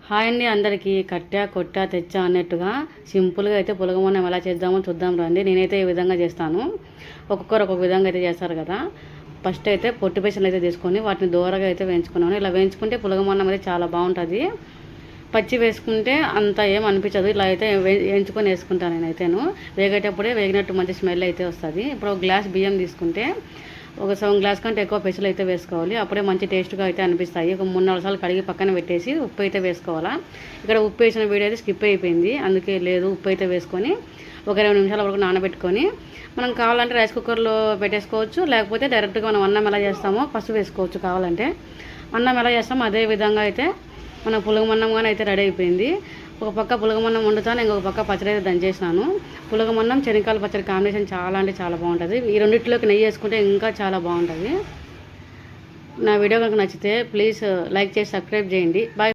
Hi అండి అందరికీ. కట్టా కొట్టా తెచ్చా అన్నట్టుగా సింపుల్గా అయితే పులగమన్నం ఎలా చేద్దామో చూద్దాం రండి. నేనైతే ఈ విధంగా చేస్తాను. ఒక్కొక్కరు ఒక్కొక్క విధంగా అయితే చేస్తారు కదా. ఫస్ట్ అయితే పొట్టు పెసలు అయితే తీసుకొని వాటిని దూరగా అయితే వేయించుకున్నాను. ఇలా వేయించుకుంటే పులగమన్నం అయితే చాలా బాగుంటుంది. పచ్చి వేసుకుంటే అంత ఏం అనిపించదు. ఇలా అయితే వేయించుకొని వేసుకుంటాను నేనైతేను. వేగేటప్పుడే వేగినట్టు మంచి స్మెల్ అయితే వస్తుంది. ఇప్పుడు ఒక గ్లాస్ బియ్యం తీసుకుంటే ఒక 7 గ్లాస్ కంటే ఎక్కువ పెసలు అయితే వేసుకోవాలి. అప్పుడే మంచి టేస్ట్గా అయితే అనిపిస్తాయి. ఒక 3-4 సార్లు కడిగి పక్కన పెట్టేసి ఉప్పు అయితే వేసుకోవాలా. ఇక్కడ ఉప్పు వేసిన వీడియో అయితే స్కిప్ అయిపోయింది, అందుకే లేదు. ఉప్పు అయితే వేసుకొని ఒక 20 నిమిషాల వరకు నానబెట్టుకొని మనం కావాలంటే రైస్ కుక్కర్లో పెట్టేసుకోవచ్చు. లేకపోతే డైరెక్ట్గా మనం అన్నం ఎలా చేస్తామో పసుపు వేసుకోవచ్చు. కావాలంటే అన్నం ఎలా చేస్తామో అదే విధంగా అయితే మన పులగమన్నం కానీ అయితే రెడీ అయిపోయింది. ఒక పక్క పులగమన్నం వండుతాను, ఇంకొక పక్క పచ్చడి అయితే దంచేసినాను. పులగమన్నం శనగకాయల పచ్చడి కాంబినేషన్ చాలా అంటే చాలా బాగుంటుంది. ఈ రెండింటిలోకి నెయ్యి వేసుకుంటే ఇంకా చాలా బాగుంటుంది. నా వీడియో కనుక నచ్చితే ప్లీజ్ లైక్ చేసి సబ్స్క్రైబ్ చేయండి. బాయ్.